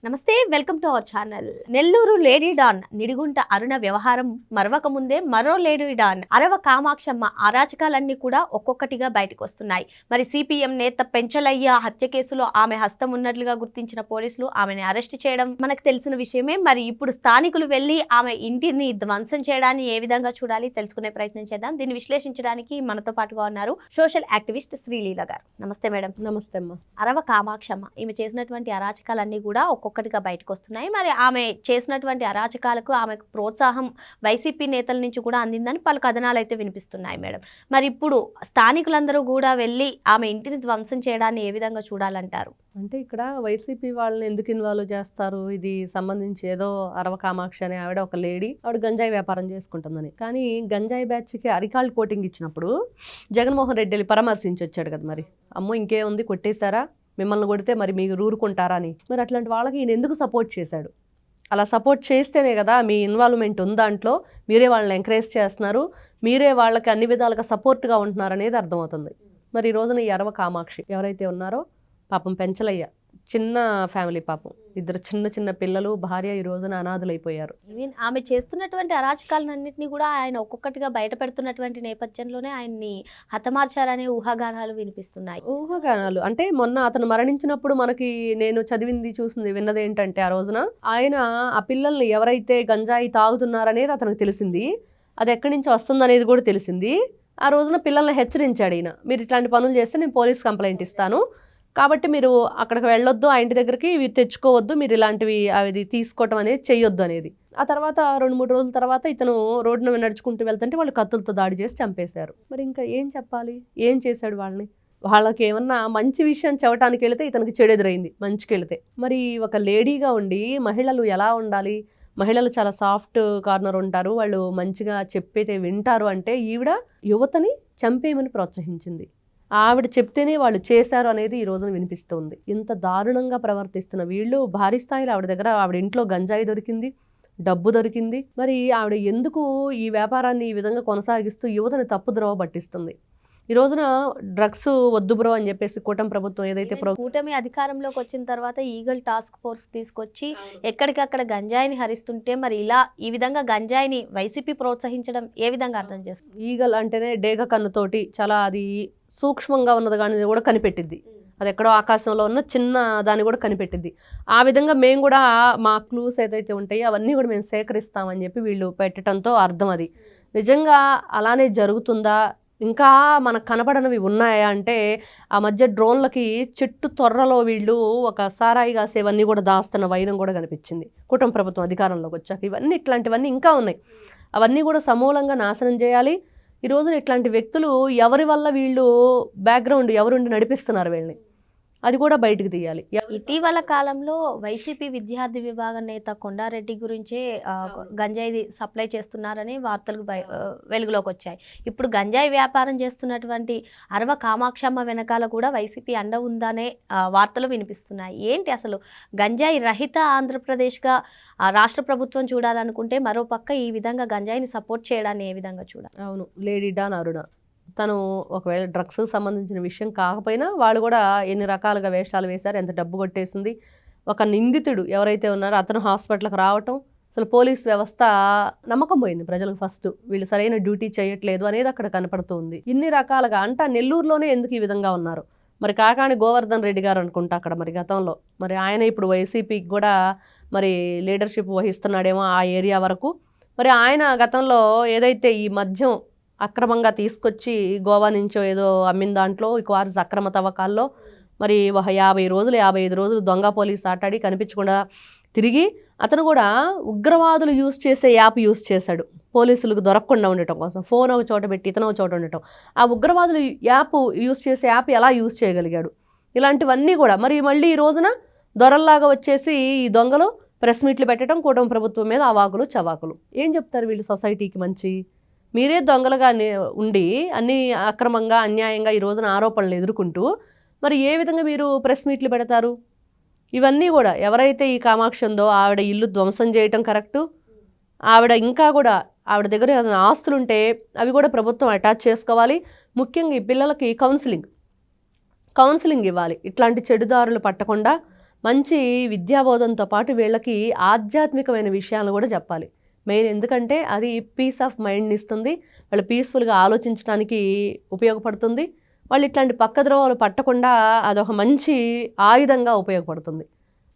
నమస్తే, welcome to our channel. Nellore lady don Nidigunta Aruna వ్యవహారం మరవక ముందే మరో లేడీ డాన్ అరవ కామాక్షమ్మ అరాచకాలన్నీ కూడా ఒక్కొక్కటిగా బయటకు వస్తున్నాయి. మరి సిపిఎం నేత పెంచలయ్య హత్య కేసులో ఆమె హస్తం ఉన్నట్లుగా గుర్తించిన పోలీసులు ఆమెను అరెస్ట్ చేయడం మనకు తెలిసిన విషయమే. మరి ఇప్పుడు స్థానికులు వెళ్లి ఆమె ఇంటిని ధ్వంసం చేయడాన్ని ఏ విధంగా చూడాలి తెలుసుకునే ప్రయత్నం చేద్దాం. దీన్ని విశ్లేషించడానికి మనతో పాటుగా ఉన్నారు సోషల్ యాక్టివిస్ట్ శ్రీలీల గారు. నమస్తే మేడం. నమస్తే అమ్మ. అరవ కామాక్షమ్మ ఈమె చేసినటువంటి అరాచకాలన్నీ కూడా ఒక్కొక్కటిగా బయటకు వస్తున్నాయి. మరి ఆమె చేసినటువంటి అరాచకాలకు ఆమెకు ప్రోత్సాహం వైసీపీ నేతల నుంచి కూడా అందిందని పలు కథనాలు అయితే వినిపిస్తున్నాయి మేడం. మరి ఇప్పుడు స్థానికులందరూ కూడా వెళ్ళి ఆమె ఇంటిని ధ్వంసం చేయడాన్ని ఏ విధంగా చూడాలంటారు? అంటే ఇక్కడ వైసీపీ వాళ్ళని ఎందుకు ఇన్వాల్వ్ చేస్తారు? ఇది సంబంధించి ఏదో అరవ కామాక్షి అనే ఆవిడ ఒక లేడీ, ఆవిడ గంజాయి వ్యాపారం చేసుకుంటుందని. కానీ గంజాయి బ్యాచ్కి అరికాళ్ళు కోటింగ్ ఇచ్చినప్పుడు జగన్మోహన్ రెడ్డి వెళ్ళి పరామర్శించి వచ్చాడు కదా. మరి అమ్మో ఇంకేముంది, కొట్టేశారా, మిమ్మల్ని కొడితే మరి మీరు ఊరుకుంటారా అని. మరి అట్లాంటి వాళ్ళకి ఈయన ఎందుకు సపోర్ట్ చేశాడు? అలా సపోర్ట్ చేస్తేనే కదా మీ ఇన్వాల్వ్మెంట్ ఉంది దాంట్లో, మీరే వాళ్ళని ఎంకరేజ్ చేస్తున్నారు, మీరే వాళ్ళకి అన్ని విధాలుగా సపోర్ట్గా ఉంటున్నారు అనేది అర్థమవుతుంది. మరి ఈ రోజున ఈ అరవ కామాక్షి ఎవరైతే ఉన్నారో, పాపం పెంచలయ్య చిన్న ఫ్యామిలీ, పాపం ఇద్దరు చిన్న చిన్న పిల్లలు, భార్య ఈ రోజున అనాథులైపోయారు. ఈవెన్ ఆమె చేస్తున్నటువంటి అరాచకాలన్నింటినీ కూడా ఆయన ఒక్కొక్కటిగా బయట పెడుతున్నటువంటి నేపథ్యంలోనే ఆయన్ని హతమార్చారనే ఊహాగానాలు వినిపిస్తున్నాయి. ఊహాగానాలు అంటే మొన్న అతను మరణించినప్పుడు మనకి నేను చదివింది చూసింది విన్నది ఏంటంటే, ఆ రోజున ఆయన ఆ పిల్లల్ని ఎవరైతే గంజాయి తాగుతున్నారనేది అతనికి తెలిసింది, అది ఎక్కడి నుంచి వస్తుందనేది కూడా తెలిసింది. ఆ రోజున పిల్లల్ని హెచ్చరించాడు ఈయన, మీరు ఇట్లాంటి పనులు చేస్తే నేను పోలీస్ కంప్లైంట్ ఇస్తాను, కాబట్టి మీరు అక్కడికి వెళ్ళొద్దు, ఆ ఇంటి దగ్గరికి ఇవి తెచ్చుకోవద్దు, మీరు ఇలాంటివి అవి తీసుకోవటం అనేది చెయ్యొద్దు అనేది. ఆ తర్వాత 2-3 రోజుల తర్వాత ఇతను రోడ్డున నడుచుకుంటూ వెళ్తుంటే వాళ్ళు కత్తులతో దాడి చేసి చంపేశారు. మరి ఇంకా ఏం చెప్పాలి? ఏం చేశాడు వాళ్ళని? వాళ్ళకి ఏమన్నా మంచి విషయం చెప్పడానికి వెళితే ఇతనికి చెడు ఎదురైంది, మంచికి వెళితే. మరి ఒక లేడీగా ఉండి మహిళలు ఎలా ఉండాలి? మహిళలు చాలా సాఫ్ట్ కార్నర్ ఉంటారు, వాళ్ళు మంచిగా చెప్పేతే వింటారు అంటే ఈవిడ యువతని చంపేయమని ప్రోత్సహించింది. ఆవిడ చెప్తేనే వాళ్ళు చేశారు అనేది ఈ రోజున వినిపిస్తుంది. ఇంత దారుణంగా ప్రవర్తిస్తున్న వీళ్ళు భారీ స్థాయిలో ఆవిడ దగ్గర, ఆవిడ ఇంట్లో గంజాయి దొరికింది, డబ్బు దొరికింది. మరి ఆవిడ ఎందుకు ఈ వ్యాపారాన్ని ఈ విధంగా కొనసాగిస్తూ యువతని తప్పుద్రోవ పట్టిస్తుంది? ఈ రోజున డ్రగ్స్ వద్దు బ్రో అని చెప్పేసి కూటమి ప్రభుత్వం ఏదైతే కూటమి అధికారంలోకి వచ్చిన తర్వాత ఈగల్ టాస్క్ ఫోర్స్ తీసుకొచ్చి ఎక్కడికక్కడ గంజాయిని హరిస్తుంటే, మరి ఇలా ఈ విధంగా గంజాయిని వైసీపీ ప్రోత్సహించడం ఏ విధంగా అర్థం చేస్తుంది? ఈగల్ అంటేనే డేగ కన్నుతోటి చాలా అది సూక్ష్మంగా ఉన్నది కానీ కూడా కనిపెట్టిద్ది, అది ఎక్కడో ఆకాశంలో ఉన్న చిన్న దాన్ని కూడా కనిపెట్టిద్ది. ఆ విధంగా మేము కూడా మా క్లూస్ ఏదైతే ఉంటాయో అవన్నీ కూడా మేము సేకరిస్తామని చెప్పి వీళ్ళు పెట్టడంతో అర్థం అది నిజంగా అలానే జరుగుతుందా, ఇంకా మనకు కనపడనివి ఉన్నాయా అంటే, ఆ మధ్య డ్రోన్లకి చెట్టు తొర్రలో వీళ్ళు ఒక సారాయి కాసేవన్నీ కూడా దాస్తున్న వైరం కూడా కనిపించింది కుటుంబ ప్రభుత్వం అధికారంలోకి వచ్చాక. ఇవన్నీ ఇట్లాంటివన్నీ ఇంకా ఉన్నాయి, అవన్నీ కూడా సమూలంగా నాశనం చేయాలి. ఈ రోజున ఇట్లాంటి వ్యక్తులు ఎవరి వల్ల వీళ్ళు బ్యాక్గ్రౌండ్ ఎవరుండి నడిపిస్తున్నారు వీళ్ళని, అది కూడా బయటకు తీయాలి. ఇటీవల కాలంలో వైసీపీ విద్యార్థి విభాగ నేత కొండారెడ్డి గురించే గంజాయి సప్లై చేస్తున్నారని వార్తలు వెలుగులోకి వచ్చాయి. ఇప్పుడు గంజాయి వ్యాపారం చేస్తున్నటువంటి అరవ కామాక్షమ్మ వెనకాల కూడా వైసీపీ అండ ఉందనే వార్తలు వినిపిస్తున్నాయి. ఏంటి అసలు గంజాయి రహిత ఆంధ్రప్రదేశ్గా రాష్ట్ర ప్రభుత్వం చూడాలనుకుంటే, మరోపక్క ఈ విధంగా గంజాయిని సపోర్ట్ చేయడాన్ని ఏ విధంగా చూడాలి? అవును, లేడీ డాన్ అరుణ తను ఒకవేళ డ్రగ్స్కి సంబంధించిన విషయం కాకపోయినా వాళ్ళు కూడా ఎన్ని రకాలుగా వేషాలు వేశారు, ఎంత డబ్బు కొట్టేసింది. ఒక నిందితుడు ఎవరైతే ఉన్నారో అతను హాస్పిటల్కి రావటం, అసలు పోలీస్ వ్యవస్థ నమ్మకం పోయింది ప్రజలకు. ఫస్ట్ వీళ్ళు సరైన డ్యూటీ చేయట్లేదు అనేది అక్కడ కనపడుతుంది. ఇన్ని రకాలుగా అంటే నెల్లూరులోనే ఎందుకు ఈ విధంగా ఉన్నారు? మరి కాకాని గోవర్ధన్ రెడ్డి గారు అనుకుంటా అక్కడ మరి గతంలో, మరి ఆయన ఇప్పుడు వైసీపీకి కూడా మరి లీడర్షిప్ వహిస్తున్నాడేమో ఆ ఏరియా వరకు. మరి ఆయన గతంలో ఏదైతే ఈ మద్యం అక్రమంగా తీసుకొచ్చి గోవా నుంచో ఏదో అమ్మిన దాంట్లో ఈ క్వారీస్ అక్రమ తవ్వకాల్లో మరి 50 రోజులు 55 రోజులు దొంగ పోలీస్ ఆటాడి కనిపించకుండా తిరిగి అతను కూడా ఉగ్రవాదులు యూజ్ చేసే యాప్ యూజ్ చేశాడు పోలీసులకు దొరకకుండా ఉండటం కోసం. ఫోన్ ఒక చోట పెట్టి ఇతను ఒక చోట ఉండటం, ఆ ఉగ్రవాదులు యాప్ యూజ్ చేసే యాప్ ఎలా యూజ్ చేయగలిగాడు? ఇలాంటివన్నీ కూడా మరి మళ్ళీ ఈ రోజున దొరల్లాగా వచ్చేసి ఈ దొంగలు ప్రెస్ మీట్లు పెట్టడం, కూటమి ప్రభుత్వం మీద అవాకులు చవాకులు. ఏం చెప్తారు వీళ్ళు సొసైటీకి? మంచి మీరే దొంగలుగా ఉండి అన్ని అక్రమంగా అన్యాయంగా ఈ రోజున ఆరోపణలు ఎదుర్కొంటూ మరి ఏ విధంగా మీరు ప్రెస్ మీట్లు పెడతారు? ఇవన్నీ కూడా ఎవరైతే ఈ కామాక్షి ఉందో ఆవిడ ఇల్లు ధ్వంసం చేయటం కరెక్టు. ఆవిడ ఇంకా కూడా ఆవిడ దగ్గర ఏదైనా ఆస్తులు ఉంటే అవి కూడా ప్రభుత్వం అటాచ్ చేసుకోవాలి. ముఖ్యంగా ఈ పిల్లలకి కౌన్సిలింగ్ ఇవ్వాలి, ఇట్లాంటి చెడుదారులు పట్టకుండా మంచి విద్యాబోధంతో పాటు వీళ్ళకి ఆధ్యాత్మికమైన విషయాలు కూడా చెప్పాలి మెయిన్. ఎందుకంటే అది పీస్ ఆఫ్ మైండ్ని ఇస్తుంది, వాళ్ళు పీస్ఫుల్గా ఆలోచించడానికి ఉపయోగపడుతుంది. వాళ్ళు ఇట్లాంటి పక్కద్రోవలు పట్టకుండా అదొక మంచి ఆయుధంగా ఉపయోగపడుతుంది.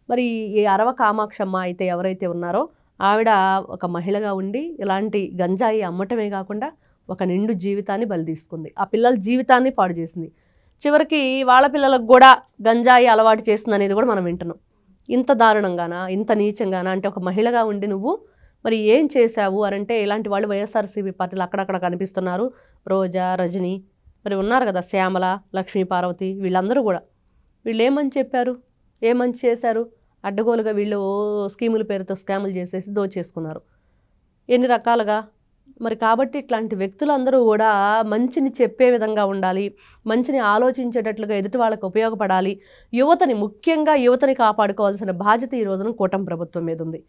మరి ఈ అరవ కామాక్షమ్మ అయితే ఎవరైతే ఉన్నారో ఆవిడ ఒక మహిళగా ఉండి ఇలాంటి గంజాయి అమ్మటమే కాకుండా ఒక నిండు జీవితాన్ని బలి తీసుకుంది. ఆ పిల్లల జీవితాన్ని పాడు చేసింది. చివరికి వాళ్ళ పిల్లలకు కూడా గంజాయి అలవాటు చేస్తుంది అనేది కూడా మనం వింటున్నాం. ఇంత దారుణంగానా, ఇంత నీచంగానా? అంటే ఒక మహిళగా ఉండి నువ్వు మరి ఏం చేశావు అని అంటే ఇలాంటి వాళ్ళు వైఎస్ఆర్సీపీ పార్టీలు అక్కడక్కడ కనిపిస్తున్నారు. రోజా, రజని, మరి ఉన్నారు కదా శ్యామల, లక్ష్మీ పార్వతి, వీళ్ళందరూ కూడా వీళ్ళు ఏమని చెప్పారు, ఏమని చేశారు? అడ్డగోలుగా వీళ్ళు స్కీముల పేరుతో స్కాములు చేసేసి దోచేసుకున్నారు ఎన్ని రకాలుగా. మరి కాబట్టి ఇట్లాంటి వ్యక్తులందరూ కూడా మంచిని చెప్పే విధంగా ఉండాలి, మంచిని ఆలోచించేటట్లుగా ఎదుటి వాళ్ళకు ఉపయోగపడాలి. యువతని, ముఖ్యంగా యువతని కాపాడుకోవాల్సిన బాధ్యత ఈ రోజున కూటమి ప్రభుత్వం మీద ఉంది.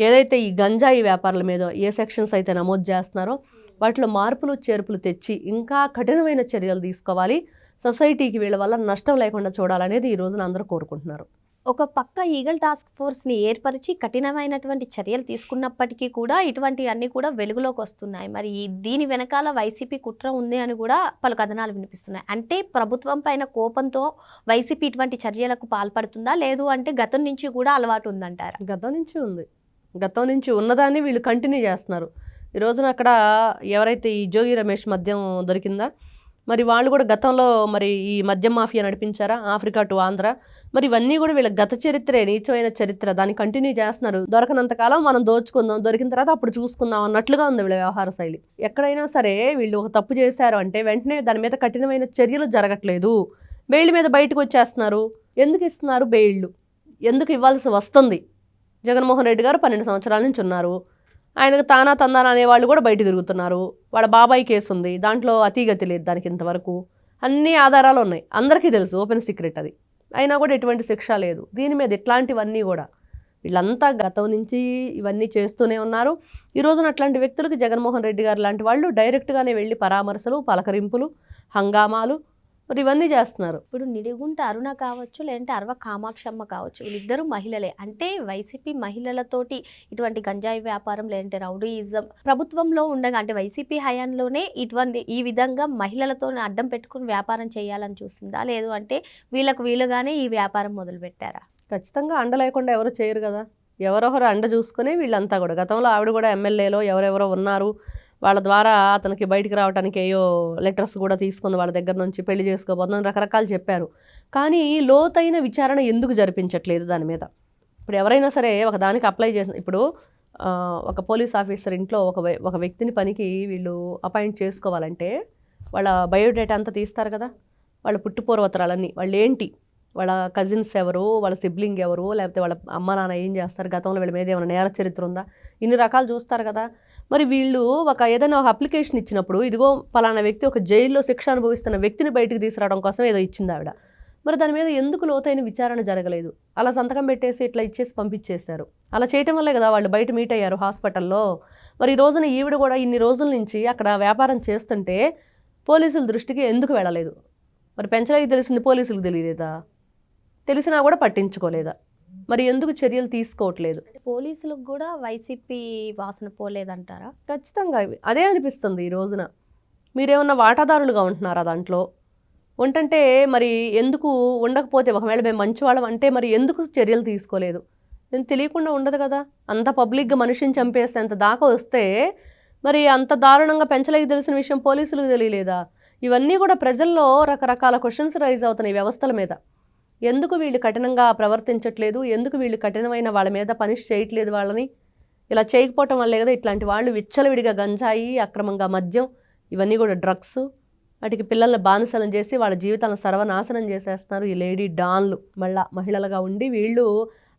ఏదైతే ఈ గంజాయి వ్యాపారుల మీద ఏ సెక్షన్స్ అయితే నమోదు చేస్తున్నారో వాటిలో మార్పులు చేర్పులు తెచ్చి ఇంకా కఠినమైన చర్యలు తీసుకోవాలి. సొసైటీకి వీళ్ళ వల్ల నష్టం లేకుండా చూడాలనేది ఈ రోజున అందరూ కోరుకుంటున్నారు. ఒక పక్క ఈగల్ టాస్క్ ఫోర్స్ని ఏర్పరిచి కఠినమైనటువంటి చర్యలు తీసుకున్నప్పటికీ కూడా ఇటువంటివన్నీ కూడా వెలుగులోకి వస్తున్నాయి. మరి దీని వెనకాల వైసీపీ కుట్ర ఉంది అని కూడా పలు కథనాలు వినిపిస్తున్నాయి. అంటే ప్రభుత్వం పైన కోపంతో వైసీపీ ఇటువంటి చర్యలకు పాల్పడుతుందా, లేదు అంటే గతం నుంచి కూడా అలవాటు ఉందంటారా? గతం నుంచి ఉంది. గతం నుంచి ఉన్నదాన్ని వీళ్ళు కంటిన్యూ చేస్తున్నారు. ఈ రోజున అక్కడ ఎవరైతే ఈ జోగి రమేష్ మద్యం దొరికిందా, మరి వాళ్ళు కూడా గతంలో మరి ఈ మద్యం మాఫియా నడిపించారా, ఆఫ్రికా టు ఆంధ్ర. మరి ఇవన్నీ కూడా వీళ్ళ గత చరిత్రే, నీచమైన చరిత్ర, దాన్ని కంటిన్యూ చేస్తున్నారు. దొరకనంతకాలం మనం దోచుకుందాం, దొరికిన తర్వాత అప్పుడు చూసుకుందాం అన్నట్లుగా ఉంది వీళ్ళ వ్యవహార శైలి. ఎక్కడైనా సరే వీళ్ళు ఒక తప్పు చేశారు అంటే వెంటనే దాని మీద కఠినమైన చర్యలు జరగట్లేదు. బెయిల్ మీద బయటకు వచ్చేస్తున్నారు. ఎందుకు ఇస్తున్నారు బెయిళ్ళు? ఎందుకు ఇవ్వాల్సి వస్తుంది? జగన్మోహన్ రెడ్డి గారు 12 సంవత్సరాల నుంచి ఉన్నారు. ఆయనకు తానా తందానా అనేవాళ్ళు కూడా బయట తిరుగుతున్నారు. వాళ్ళ బాబాయ్ కేసు ఉంది, దాంట్లో అతీగతి లేదు దానికి ఇంతవరకు. అన్ని ఆధారాలు ఉన్నాయి, అందరికీ తెలుసు, ఓపెన్ సీక్రెట్ అది. అయినా కూడా ఎటువంటి శిక్ష లేదు. దీని మీద ఇట్లాంటివన్నీ కూడా వీళ్ళంతా గతం నుంచి ఇవన్నీ చేస్తూనే ఉన్నారు. ఈ రోజున అట్లాంటి వ్యక్తులకు జగన్మోహన్ రెడ్డి గారు లాంటి వాళ్ళు డైరెక్ట్గానే వెళ్ళి పరామర్శలు, పలకరింపులు, హంగామాలు మరి ఇవన్నీ చేస్తున్నారు. ఇప్పుడు నిడిగుంట అరుణ కావచ్చు, లేదంటే అరవ కామాక్షమ్మ కావచ్చు, వీళ్ళిద్దరూ మహిళలే. అంటే వైసీపీ మహిళలతోటి ఇటువంటి గంజాయి వ్యాపారం, లేదంటే రౌడీయిజం ప్రభుత్వంలో ఉండగా, అంటే వైసీపీ హయాంలోనే ఇటువంటి ఈ విధంగా మహిళలతో అడ్డం పెట్టుకుని వ్యాపారం చేయాలని చూస్తుందా, లేదు అంటే వీళ్ళుగానే ఈ వ్యాపారం మొదలుపెట్టారా? ఖచ్చితంగా అండ లేకుండా ఎవరు చేయరు కదా. ఎవరొకరు అండ చూసుకునే వీళ్ళంతా కూడా. గతంలో ఆవిడ కూడా ఎమ్మెల్యేలో ఎవరెవరో ఉన్నారు, వాళ్ళ ద్వారా అతనికి బయటికి రావడానికి ఏయో లెటర్స్ కూడా తీసుకుంది వాళ్ళ దగ్గర నుంచి, పెళ్లి చేసుకోబోతుందని రకరకాలు చెప్పారు. కానీ లోతైన విచారణ ఎందుకు జరిపించట్లేదు దాని మీద? ఇప్పుడు ఎవరైనా సరే ఒక దానికి అప్లై చేసిన, ఇప్పుడు ఒక పోలీస్ ఆఫీసర్ ఇంట్లో ఒక వ్యక్తిని పనికి వీళ్ళు అపాయింట్ చేసుకోవాలంటే వాళ్ళ బయోడేటా అంతా తీస్తారు కదా, వాళ్ళ పుట్టుపూర్వతరాలన్నీ, వాళ్ళు ఏంటి, వాళ్ళ కజిన్స్ ఎవరు, వాళ్ళ సిబ్లింగ్ ఎవరు, లేకపోతే వాళ్ళ అమ్మ నాన్న ఏం చేస్తారు, గతంలో వీళ్ళ మీద ఏమైనా నేర చరిత్ర ఉందా, ఇన్ని రకాలు చూస్తారు కదా. మరి వీళ్ళు ఏదైనా ఒక అప్లికేషన్ ఇచ్చినప్పుడు ఇదిగో పలానా వ్యక్తి ఒక జైల్లో శిక్ష అనుభవిస్తున్న వ్యక్తిని బయటికి తీసుకురావడం కోసం ఏదో ఇచ్చింది ఆవిడ. మరి దాని మీద ఎందుకు లోతైన విచారణ జరగలేదు? అలా సంతకం పెట్టేసి ఇట్లా ఇచ్చేసి పంపించేశారు. అలా చేయటం వల్లే కదా వాళ్ళు బయట మీట్ అయ్యారు హాస్పిటల్లో. మరి ఈ రోజున ఈవిడ కూడా ఇన్ని రోజుల నుంచి అక్కడ వ్యాపారం చేస్తుంటే పోలీసుల దృష్టికి ఎందుకు వెళ్ళలేదు? మరి పెంచడానికి తెలిసింది పోలీసులకు తెలియలేదా? తెలిసినా కూడా పట్టించుకోలేదా? మరి ఎందుకు చర్యలు తీసుకోవట్లేదు? పోలీసులకు కూడా వైసీపీ వాసన పోలేదంటారా? ఖచ్చితంగా అదే అనిపిస్తుంది. ఈ రోజున మీరేమన్నా వాటాదారులుగా ఉంటున్నారా దాంట్లో? ఉంటే మరి ఎందుకు ఉండకపోతే, ఒకవేళ మేము మంచివాళ్ళం అంటే మరి ఎందుకు చర్యలు తీసుకోలేదు? నేను తెలియకుండా ఉండదు కదా. అంత పబ్లిక్గా మనిషిని చంపేస్తే అంత దాకా వస్తే మరి అంత దారుణంగా పెంచలేక తెలిసిన విషయం పోలీసులకు తెలియలేదా? ఇవన్నీ కూడా ప్రజల్లో రకరకాల క్వశ్చన్స్ రైజ్ అవుతున్నాయి వ్యవస్థల మీద. ఎందుకు వీళ్ళు కఠినంగా ప్రవర్తించట్లేదు, ఎందుకు వీళ్ళు కఠినమైన వాళ్ళ మీద పనిష్ చేయట్లేదు వాళ్ళని? ఇలా చేయకపోవటం వల్లే కదా ఇట్లాంటి వాళ్ళు విచ్చలవిడిగా గంజాయి, అక్రమంగా మద్యం, ఇవన్నీ కూడా డ్రగ్స్, వాటికి పిల్లల్ని బానిసలను చేసి వాళ్ళ జీవితాలను సర్వనాశనం చేసేస్తున్నారు ఈ లేడీ డాన్లు. మహిళలుగా ఉండి వీళ్ళు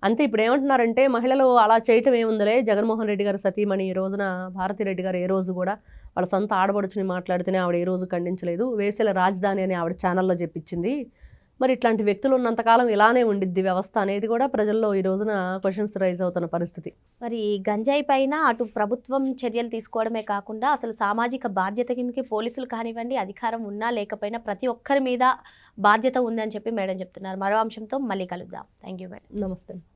అంతే. ఇప్పుడు ఏమంటున్నారంటే మహిళలు అలా చేయటం ఏముందలే, జగన్మోహన్ రెడ్డి గారు సతీమణి ఈ రోజున భారతిరెడ్డి గారు ఏ రోజు కూడా వాళ్ళ సొంత ఆడబడుచుని మాట్లాడితేనే ఆవిడ ఏ రోజు ఖండించలేదు. వేసెల రాజధాని అని ఆవిడ ఛానల్లో చెప్పించింది. మరి ఇట్లాంటి వ్యక్తులు ఉన్నంతకాలం ఇలానే ఉండిద్ది వ్యవస్థ అనేది కూడా ప్రజల్లో ఈ రోజున క్వశ్చన్స్ రైజ్ అవుతున్న పరిస్థితి. మరి ఈ గంజాయి పైన అటు ప్రభుత్వం చర్యలు తీసుకోవడమే కాకుండా అసలు సామాజిక బాధ్యత కిందకి పోలీసులు కానివ్వండి, అధికారం ఉన్నా లేకపోయినా ప్రతి ఒక్కరి మీద బాధ్యత ఉందని చెప్పి మేడం చెప్తున్నారు. మరో అంశంతో మళ్ళీ కలుద్దాం. Thank you madam. నమస్తే.